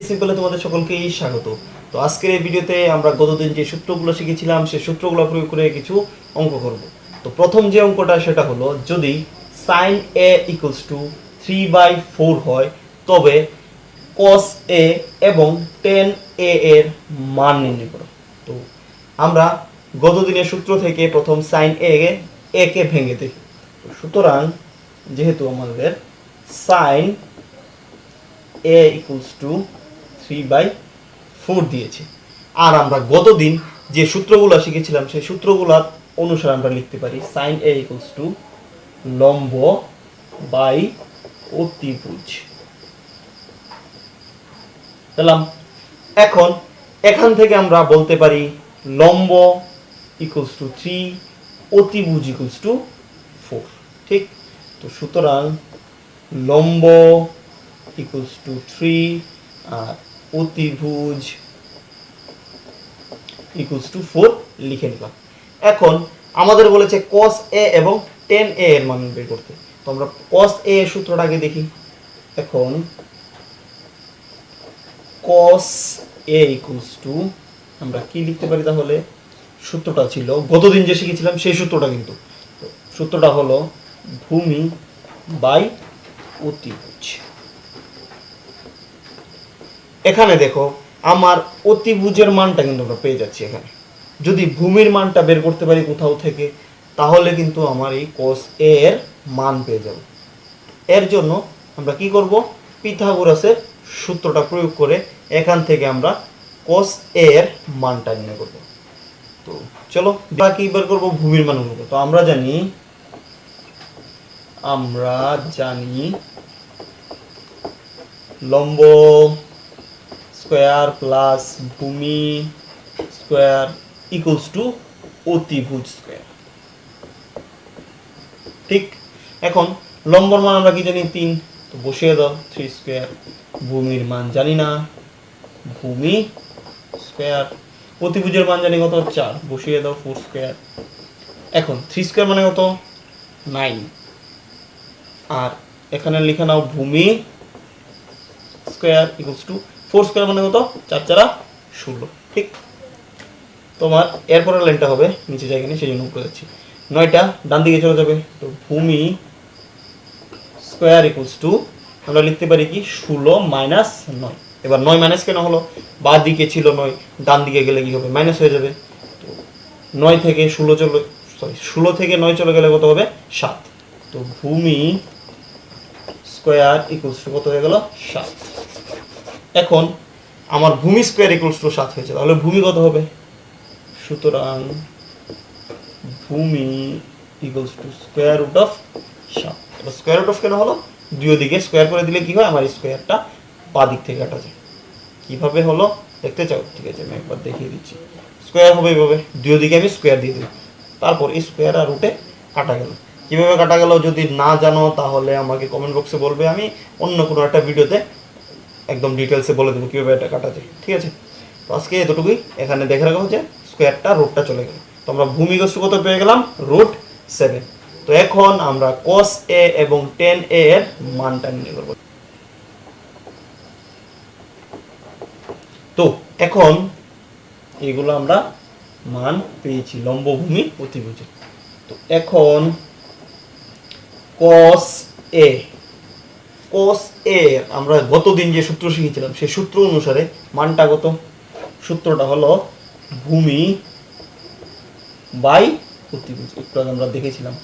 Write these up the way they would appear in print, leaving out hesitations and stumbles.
সিম্পলে তোমাদের সকলকেই স্বাগত। তো আজকের এই ভিডিওতে আমরা গতদিন যে সূত্রগুলো শিখেছিলাম সেই সূত্রগুলো প্রয়োগ করে কিছু অঙ্ক করব। তো প্রথম যে অঙ্কটা সেটা হলো, যদি sin a ইকুয়ালস টু 3/4 হয় তবে cos a এবং tan a এর মান নির্ণয় করো। তো আমরা গতদিনের সূত্র থেকে প্রথম sin a কে ভেঙে দেখি। সুতরাং যেহেতু আমাদের sin a ইকুয়ালস টু 3/4 দিয়েছে, আর আমরা গতদিন যে সূত্রগুলো শিখেছিলাম সেই সূত্রগুলোর অনুসারে আমরা লিখতে পারি sin a ইকুয়ালস টু লম্ব বাই অতিভুজ পেলাম। এখন এখান থেকে আমরা বলতে পারি লম্ব ইকুয়ালস টু 3, অতিভুজ ইকুয়ালস টু 4। ঠিক, তো সুতরাং লম্ব ইকুয়ালস টু 3 আর অতিভুজ ইকুয়ালস টু 4 লিখে নিলাম। এখন আমাদের বলেছে cos a এবং tan a এর মান বের করতে। তো আমরা cos a এর সূত্রটা আগে দেখি। এখন cos a ইকুয়ালস টু আমরা কি লিখতে পারি, তাহলে সূত্রটা ছিল গতদিন যে শিখেছিলাম সেই সূত্রটা, কিন্তু সূত্রটা হলো ভূমি বাই অতিভুজ। এখানে দেখো আমার অতিভুজের মানটা কিন্তু আমরা পেয়ে যাচ্ছি। এখানে যদি ভূমির মানটা বের করতে পারি কোথাও থেকে, তাহলে কিন্তু আমার এই cos a এর মান পেয়ে যাব। এর জন্য আমরা কি করব, পিথাগোরাসের সূত্রটা প্রয়োগ করে এখান থেকে আমরা cos a এর মানটা নির্ণয় করব। তো চলো কি বের করব, ভূমির মান করব। তো আমরা জানি লম্ব স্কয়ার প্লাস ভূমি স্কয়ার ইকুয়ালস টু অতিভুজ স্কয়ার। ঠিক, এখন লম্বর মান আমরা কি জানি 3, তো বসিয়ে দাও 3 স্কয়ার। ভূমির মান জানি না, ভূমি স্কয়ার। অতিভুজের মান জানি কত, 4, বসিয়ে দাও 4 স্কয়ার। এখন 3 স্কয়ার মানে কত, 9, আর এখানে লিখে নাও ভূমি স্কয়ার ইকুয়ালস টু 4 স্কয়ার মানে কত, 4 4 16। ঠিক, তোমার এরপরের লাইনটা হবে নিচে জায়গা নেই সেই জন্য উপরে যাচ্ছি, 9টা ডান দিকে চলে যাবে। তো ভূমি স্কয়ার ইকুয়ালস টু আমরা লিখতে পারি কি 16 মাইনাস 9। এবার 9 মাইনাস কেন হলো, বাঁ দিকে ছিল 9, ডান দিকে গেলে কি হবে, মাইনাস হয়ে যাবে। তো 9 থেকে 16 থেকে 9 চলে গেলে কত হবে, 7। তো ভূমি স্কয়ার ইকুয়ালস টু কত হয়ে গেল, 7। এখন আমার ভূমি স্কয়ার ইকুয়ালস টু 7 হয়েছে, তাহলে ভূমি কত হবে, সুতরাং ভূমি equals to square root of 7। এবার স্কয়ার রুট অফ কেন হলো, দুই দিকে স্কয়ার করে দিলে কি হয়, আমার স্কয়ারটা বাঁ দিক থেকে কাটা যায়। কিভাবে হলো দেখতে চাও, ঠিক আছে আমি একবার দেখিয়ে দিচ্ছি। স্কয়ার হবে এইভাবে, দুই দিকে আমি স্কয়ার দিয়ে দিই, তারপর এই স্কয়ার আর রুটে কাটা গেল। কিভাবে কাটা গেল যদি না জানো তাহলে আমাকে কমেন্ট বক্সে বলবে, আমি অন্য কোনো একটা ভিডিওতে একদম ডিটেলসে বলে দেবো কীভাবে এটা কাটা যায়। ঠিক আছে, তো আজকে এতটুকুই। এখানে দেখে রাখা হচ্ছে স্কোয়ারটা রুটটা চলে গেল। তো আমরা ভূমি কত পেয়ে গেলাম, √7। তো এখন আমরা cos a এবং tan a এর মানটা নির্ণয় করব। তো এখন এগুলো আমরা মান পেয়েছি লম্ব ভূমি অতিভুজ। তো এখন cos a আমরা গতদিন যে সূত্র শিখেছিলাম সেই সূত্র অনুসারে মানটা কত, সূত্রটা হলো ভূমি বাই অতিভুজ। একটু আগে আমরা দেখেছিলাম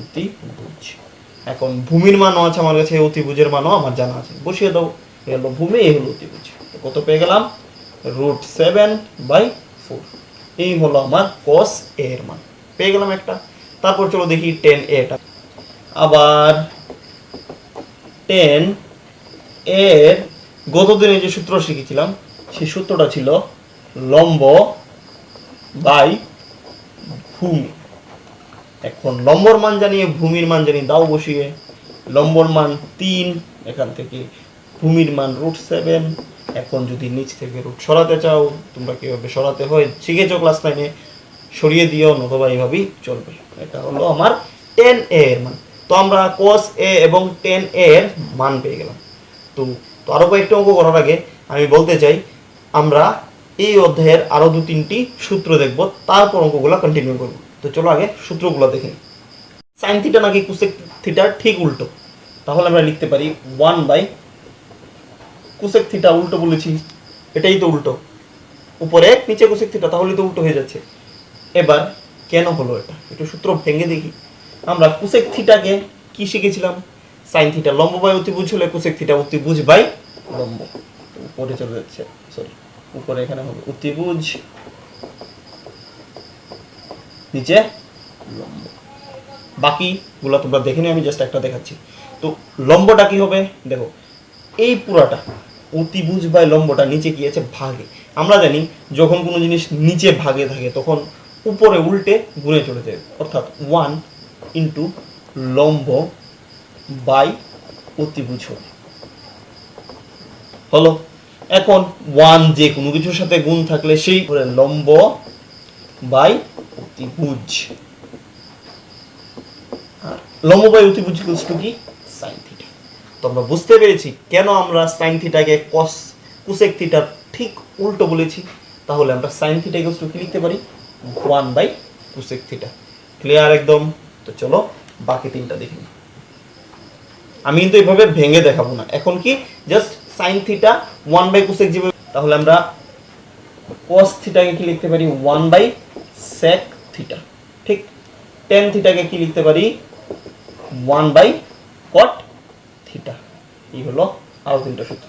অতিভুজ। এখন ভূমির মানও আছে আমার কাছে, অতিভুজের মানও আমার জানা আছে, বসিয়ে দাও। এ হলো ভূমি, এই হলো অতিভুজ। কত পেয়ে গেলাম, √7/4। এই হলো আমার cos a এর মান পেয়ে গেলাম একটা। তারপর চলো দেখি tan a টা। আবার tan a এর গতদিনে যে সূত্র শিখেছিলাম সেই সূত্রটা ছিল লম্ব বাই ভূমি। এখন লম্বর মান জানিয়ে ভূমির মান জানি, দাও বসিয়ে। লম্বর মান 3, এখান থেকে ভূমির মান √7। এখন যদি নিচ থেকে রুট সরাতে চাও, তোমরা কিভাবে সরাতে হয় শিখেছো ক্লাস 9-এ, সরিয়ে দিও, অথবা এইভাবেই চলবে। এটা হলো আমার tan a এর মান। তো আমরা cos a এবং tan a এর মান পেয়ে গেলাম। তো আরো কয়েকটা অঙ্ক করার আগে আমি বলতে চাই আমরা এই অধ্যায়ের আরো 2-3টি সূত্র দেখব, তারপর অঙ্কগুলো কন্টিনিউ করব। তো চলো আগে সূত্রগুলো দেখে নিই। সাইন থিটা নাকি কোসেক থিটার ঠিক উল্টো, তাহলে আমরা লিখতে পারি 1 কোসেক থিটা। উল্টো বলেছি, এটাই তো উল্টো, উপরে এক নিচে কোসেক থিটা, তাহলে তো উল্টো হয়ে যাচ্ছে। এবার কেন হলো এটা, একটু সূত্র ভেঙে দেখি। আমরা কোসেক থিটাকে কি শিখেছিলাম? সাইন থিটা লম্ব বাই অতিভুজ হলে কোসেক থিটা অতিভুজ বাই লম্ব। উপরে চলে যাচ্ছে, সরি উপরে এখানে হবে অতিভুজ, নিচে লম্ব। বাকিগুলো তোমরা দেখে নিও, আমি জাস্ট একটা দেখাচ্ছি। তো লম্বটা কি হবে দেখো, এই পুরাটা অতিভুজ বাই লম্বটা নিচে কি আছে ভাগে। আমরা জানি যখন কোনো জিনিস নিচে ভাগে থাকে তখন উপরে উল্টে গুণে চলে যায়, অর্থাৎ 1 ইন্টু লম্ব বাই অতিভুজ হলো। এখন 1 যে কোনো কিছুর সাথে গুণ থাকলে সেই লম্ব বাই অতিভুজ, লম্ব বাই অতিভুজ ইকুয়ালস টু কি সাইন থিটা। তো আমরা বুঝতে পেরেছি কেন আমরা সাইন থিটাকে কোসেক থিটার ঠিক উল্টো বলেছি। তাহলে আমরা সাইন থিটা ইকুয়ালস টু কি লিখতে পারি 1 বাই কোসেক থিটা। ক্লিয়ার একদম? তো চলো বাকি তিনটা দেখি। আমি কিন্তু এইভাবে ভেঙে দেখাবো না, এখন কি just sine theta 1 by cosec যেভাবে, তাহলে আমরা cos থিটাকে কি লিখতে পারি 1 বাই sec থিটা। ঠিক tan থিটাকে কি লিখতে পারি 1 বাই cot থিটা। এই হলো আরো তিনটা সূত্র।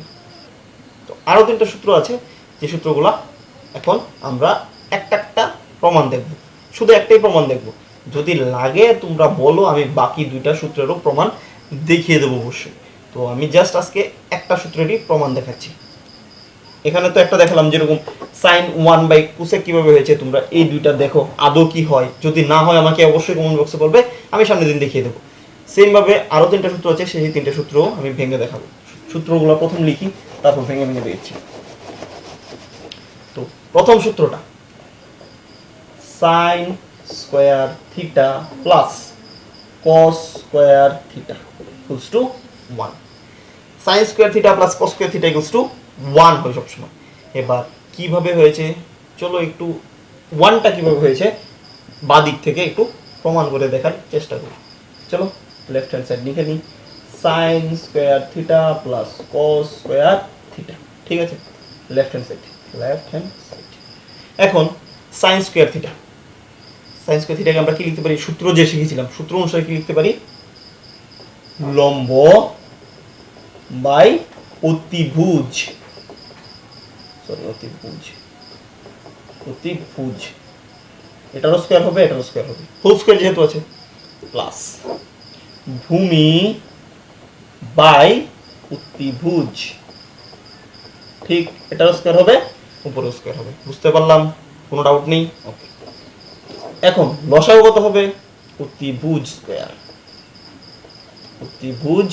তো আরো তিনটা সূত্র আছে, যে সূত্রগুলো এখন আমরা একটা একটা প্রমাণ দেখব। শুধু একটাই প্রমাণ দেখব, যদি লাগে তোমরা বলো, আমি বাকি দুইটা সূত্রেরও প্রমাণ দেখিয়ে দেবো অবশ্যই। তো আমি জাস্ট আজকে একটা সূত্রেরই প্রমাণ দেখাচ্ছি। এখানে তো একটা দেখালাম, যেরকম সাইন 1 বাই কোসেক কিভাবে হয়েছে, তোমরা এই দুইটা দেখো আদৌ কি হয়। যদি না হয় আমাকে অবশ্যই কমেন্ট বক্সে বলবে, আমি সামনের দিন দেখিয়ে দেবো। সেম ভাবে আরো তিনটা সূত্র আছে, সেই তিনটা সূত্র আমি ভেঙে দেখাবো। সূত্রগুলো প্রথম লিখি, তারপর ভেঙে ভেঙে দিচ্ছি। তো প্রথম সূত্রটা sign square theta plus cos square theta equals to 1। Sign square theta plus cos square theta equals to 1 হয় সবসময়। এবার কিভাবে হয়েছে চলো একটু 1টা কিভাবে হয়েছে বাঁ দিক থেকে একটু প্রমাণ করে দেখার চেষ্টা করি। চলো লেফট হ্যান্ড সাইড লিখে নিই, sine square theta plus cos square theta. ঠিক আছে, লেফট হ্যান্ড সাইড। এখন sine square theta, sine square থিটাকে আমরা কি লিখতে পারি, সূত্র যে শিখেছিলাম সূত্র অনুসারে কি লিখতে পারি, লম্ব বাই অতিভুজ, সরি অতিভুজ, অতিভুজ এটারও স্কয়ার হবে, এটারও স্কয়ার হবে, হোল স্কয়ার যেহেতু আছে, প্লাস ভূমি বাই অতিভুজ। ঠিক, এটারও স্কয়ার হবে, উপরেও স্কয়ার হবে। বুঝতে পারলাম? কোনো ডাউট নেই? ওকে। এখন লসাগু কত হবে, অতিভুজ স্কয়ার, অতিভুজ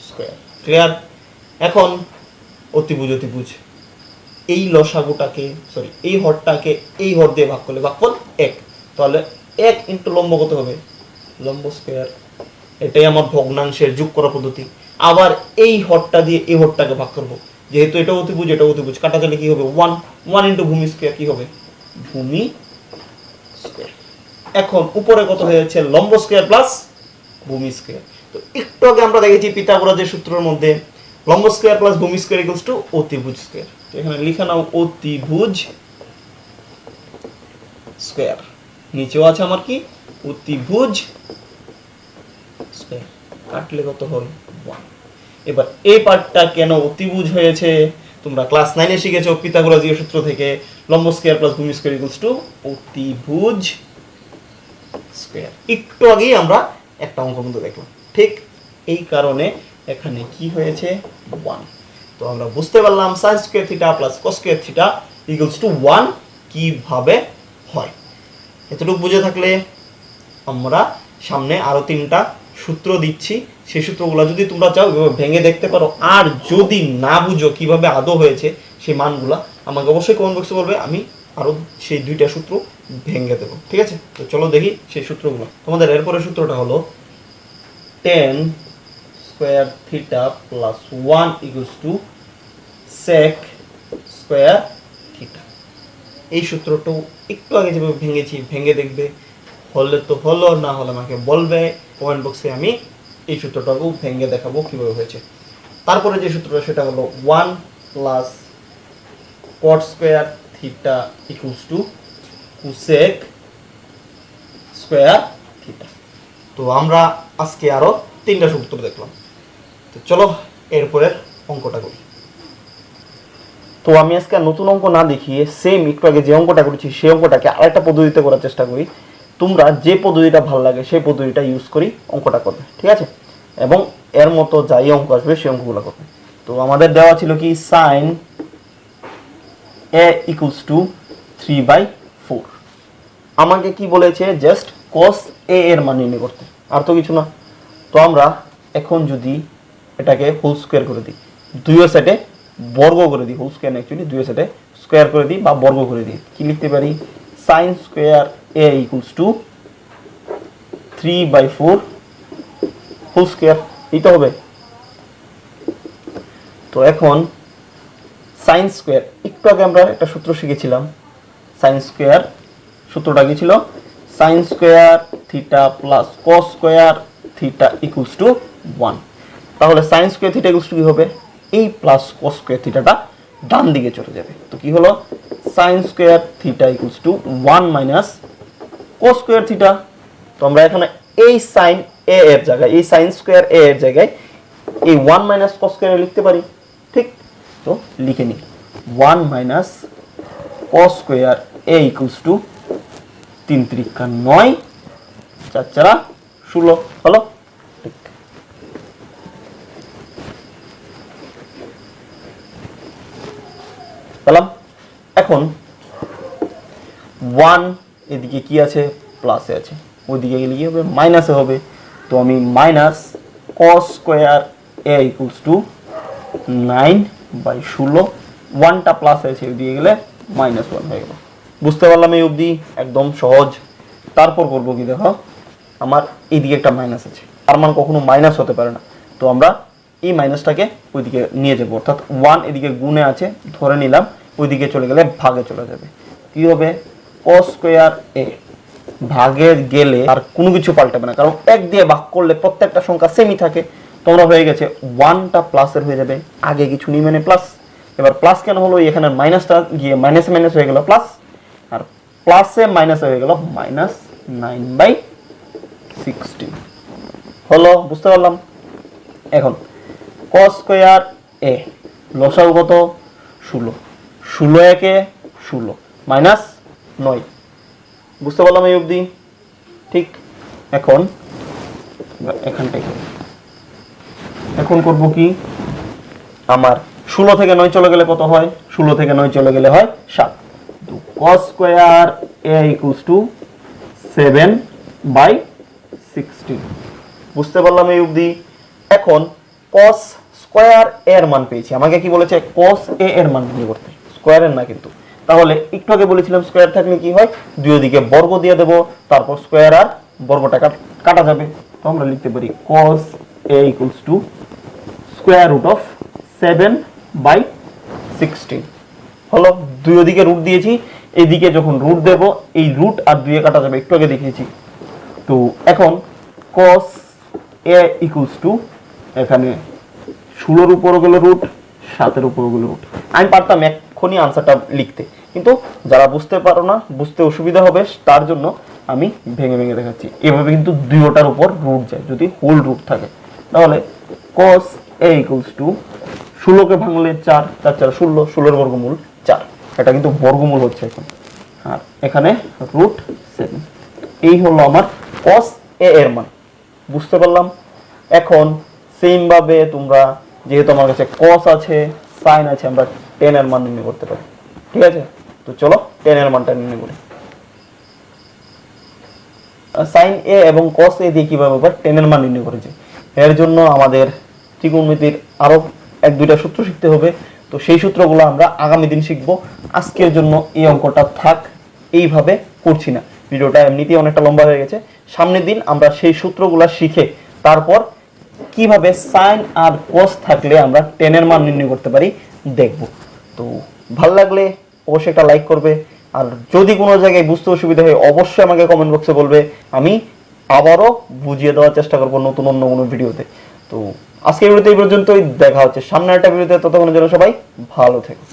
স্কয়ার। ক্লিয়ার? এখন অতিভুজ অতিভুজ, এই লসাগুটাকে সরি এই হরটাকে এই হর দিয়ে ভাগ করলে ভাগফল 1, তাহলে 1 ইন্টু লম্ব কত হবে, লম্ব স্কয়ার। এটাই আমার ভগ্নাংশের যোগ করা পদ্ধতি। আবার এই হরটা দিয়ে এই হরটাকে ভাগ করব, যেহেতু এটা অতিভুজ এটা অতিভুজ, কাটা গেলে কি হবে 1 ইন্টু ভূমি স্কয়ার, কি হবে ভূমি স্কয়ার। এখন উপরে কত হয়ে যাচ্ছে, লম্ব স্কয়ার প্লাস ভূমি স্কয়ার। তো একটু আগে আমরা দেখেছি পিথাগোরাসের সূত্রের মধ্যে লম্ব স্কয়ার প্লাস ভূমি স্কয়ার ইকুয়ালস টু অতিভুজ স্কয়ার। তো এখানে লিখে নাও অতিভুজ স্কয়ার, নিচেও আছে আমার কি অতিভুজ স্কয়ার, কাটলে কত হয় 1। এবার এই পার্টটা কেন অতিভুজ হয়েছে তোমরা ক্লাস 9-এ শিখেছো পিথাগোরাসীয় সূত্র থেকে, লম্ব স্কয়ার প্লাস ভূমি স্কয়ার ইকুয়ালস টু অতিভুজ স্কয়ার। একটু আগেই আমরা একটা অঙ্ক কিন্তু দেখলাম, ঠিক এই কারণে এখানে কি হয়েছে 1। তো আমরা বুঝতে পারলাম sin square theta plus cos square theta equals to 1 কিভাবে হয়। এতটুকু বুঝে থাকলে আমরা সামনে আরো 3টা সূত্র দিচ্ছি, সেই সূত্রগুলো যদি তোমরা চাও এভাবে ভেঙে দেখতে পারো। আর যদি না বুঝো কিভাবে আদৌ হয়েছে সেই মানগুলা, আমাকে অবশ্যই কমেন্ট বক্সে বলবে, আমি আরো সেই 2টা সূত্র ভেঙে দেবো। ঠিক আছে, তো চলো দেখি সেই সূত্রগুলো। তোমাদের এরপরের সূত্রটা হলো tan square theta plus 1 equals to sec square theta. এই সূত্রটাও একটু আগে যেভাবে ভেঙেছি ভেঙে দেখবে, হলে তো হলো, না হলে আমাকে বলবে কমেন্ট বক্সে, আমি এই সূত্রটাকেও ভেঙে দেখাবো কীভাবে হয়েছে। তারপরে যে সূত্রটা সেটা হলো 1 plus cot square theta equals to cosec square theta. তো আমরা আজকে আরও 3টা সূত্র দেখলাম। তো চলো এরপরের অঙ্কটা করি। তো আমি আজকে নতুন অঙ্ক না দেখিয়ে সেম একটু আগে যে অঙ্কটা করেছি সেই অঙ্কটাকে আরেকটা পদ্ধতিতে করার চেষ্টা করি। তোমরা যে পদ্ধতিটা ভালো লাগে সেই পদ্ধতিটা ইউজ করি অঙ্কটা করবে, ঠিক আছে? এবং এর মতো যাই অঙ্ক আসবে সেই অঙ্কগুলো করবে। তো আমাদের দেওয়া ছিল কি সাইন এ ইকুয়ালস টু 3/4। আমাকে কি বলেছে জাস্ট কস এ এর মান নির্ণয় করতে, আর তো কিছু না। তো আমরা এখন যদি এটাকে হোল স্কোয়ার করে দিই, দুই সাইডে বর্গ করে দিই, হোল স্কোয়ার না অ্যাকচুয়ালি দুই সাইডে স্কোয়ার করে দিই বা বর্গ করে দিই, কি লিখতে পারি? Sine square A equals to 3/4 whole square, এইটা হবে। তো এখন সাইন স্কোয়ার, একটু আগে আমরা একটা সূত্র শিখেছিলাম সাইন স্কোয়ার, সূত্রটা কি ছিল? Sine square theta plus cos square theta equals to 1। তাহলে sine square theta equals to কি হবে? এই প্লাস কস স্কোয়ার থিটাটা ডান দিকে চলে যাবে। তো কি হলো? Sine square theta equals to 1 minus cos square theta. তো আমরা এখানে এই সাইন এ এর জায়গায়, এই সাইন স্কোয়ার এ এর জায়গায় এই 1 মাইনাস কস স্কোয়ার লিখতে পারি, ঠিক? তো লিখে নিই 1 minus cos square A equals two 3 3 9 4 4 16 হলো, ঠিক। পেলাম। এখন 1 এদিকে কি আছে? প্লাসে আছে, ওইদিকে গেলে কি হবে? মাইনাসে হবে। তো আমি minus cos square A equals to 9/16, 1টা প্লাস আছে ওইদিকে গেলে -1 হয়ে গেল। বুঝতে পারলাম এই অবধি? একদম সহজ। তারপর করবো কি, দেখো আমার এইদিকে একটা মাইনাস আছে, তার মান কখনো মাইনাস হতে পারে না। তো আমরা এই মাইনাসটাকে ওইদিকে নিয়ে যাবো, অর্থাৎ 1 এদিকে গুণে আছে ধরে নিলাম, ওইদিকে চলে গেলে ভাগে চলে যাবে। কি হবে? কস স্কোয়ার এ ভাগে গেলে আর কোনো কিছু পাল্টাবে না, কারণ 1 দিয়ে ভাগ করলে প্রত্যেকটা সংখ্যা সেমই থাকে। তোমরা হয়ে গেছে 1টা প্লাসের হয়ে যাবে, আগে কিছু নেই মানে প্লাস। এবার প্লাস কেন হলো? এখানে মাইনাসটা গিয়ে মাইনাসে মাইনাস হয়ে গেল প্লাস, আর প্লাসে মাইনাসে হয়ে গেল -9/16 হলো। বুঝতে পারলাম? এখন কস স্কোয়ার এ লসাগু কত? 16, 16 একে 16 -9। বুঝতে পারলাম এই অবধি? ঠিক। এখন এখানটাই এখন করব কি, আমার 16 থেকে 9 চলে গেলে কত হয়? 16 থেকে 9 চলে গেলে হয় 7। তো cos square a equals two 7/16। বুঝতে পারলাম এই অবধি? এখন cos স্কয়ার a এর মান পেয়েছি। আমাকে কি বলেছে? cos a এর মান বের করতে, স্কয়ারের না কিন্তু। তাহলে একটু আগে বলেছিলাম স্কয়ার থাকলে কি হয়? দুই দিকে বর্গ দিয়ে দেব, তারপর স্কয়ার আর বর্গটা কাটা যাবে। তো আমরা লিখতে পারি cos a equals to square root of 7/16 হলো। দুই দিকে রুট দিয়েছি, এইদিকে যখন রুট দেব এই রুট আর দুইয়ে কাটা যাবে, একটু আগে দেখিয়েছি। তো এখন cos a ইকুয়ালস টু এখানে 16-র উপরও গেল রুট, 7-এর উপরও গেল রুট। আমি পারতাম এক্ষুনি আনসারটা লিখতে, কিন্তু যারা বুঝতে পারো না, বুঝতে অসুবিধা হবে, তার জন্য আমি ভেঙে ভেঙে দেখাচ্ছি। এভাবে কিন্তু দুইটার উপর রুট যায় যদি হোল রুট থাকে। তাহলে cos a ইকুয়ালস টু 16কে ভাঙলে 4, 4 4 16, 16-এর বর্গমূল 4। এটা কিন্তু বর্গমূল হচ্ছে এখন, আর এখানে রুট 7। এই হলো আমার cos a এর মান। বুঝতে পারলাম? এখন সেম ভাবে তোমরা, যেহেতু আমার কাছে cos আছে, sin আছে, আমরা tan এর মান নির্ণয় করতে পারি। ঠিক আছে, তো চলো tan এর মানটা নির্ণয় করি। sin a এবং cos a দিয়ে কিভাবে tan এর মান নির্ণয় করেছি, এর জন্য আমাদের ত্রিকোণমিতির আরো 1-2টা সূত্র শিখতে হবে। তো সেই সূত্রগুলো আমরা আগামী দিন শিখবো। আজকের জন্য এই অঙ্কটা থাক, এইভাবে করছি না, ভিডিওটা এমনিতেই অনেকটা লম্বা হয়ে গেছে। সামনের দিন আমরা সেই সূত্রগুলো শিখে তারপর কিভাবে sin আর cos থাকলে আমরা tan এর মান নির্ণয় করতে পারি দেখব। তো ভালো লাগলে অবশ্যই একটা লাইক করবে, আর যদি কোনো জায়গায় বুঝতে অসুবিধা হয় অবশ্যই আমাকে কমেন্ট বক্সে বলবে, আমি আবারও বুঝিয়ে দেওয়ার চেষ্টা করবো নতুন অন্য কোনো ভিডিওতে। তো আজকের ভিডিওতে এই পর্যন্তই, দেখা হচ্ছে সামনে একটা ভিডিওতে, ততক্ষণের জন্য সবাই ভালো থেকো।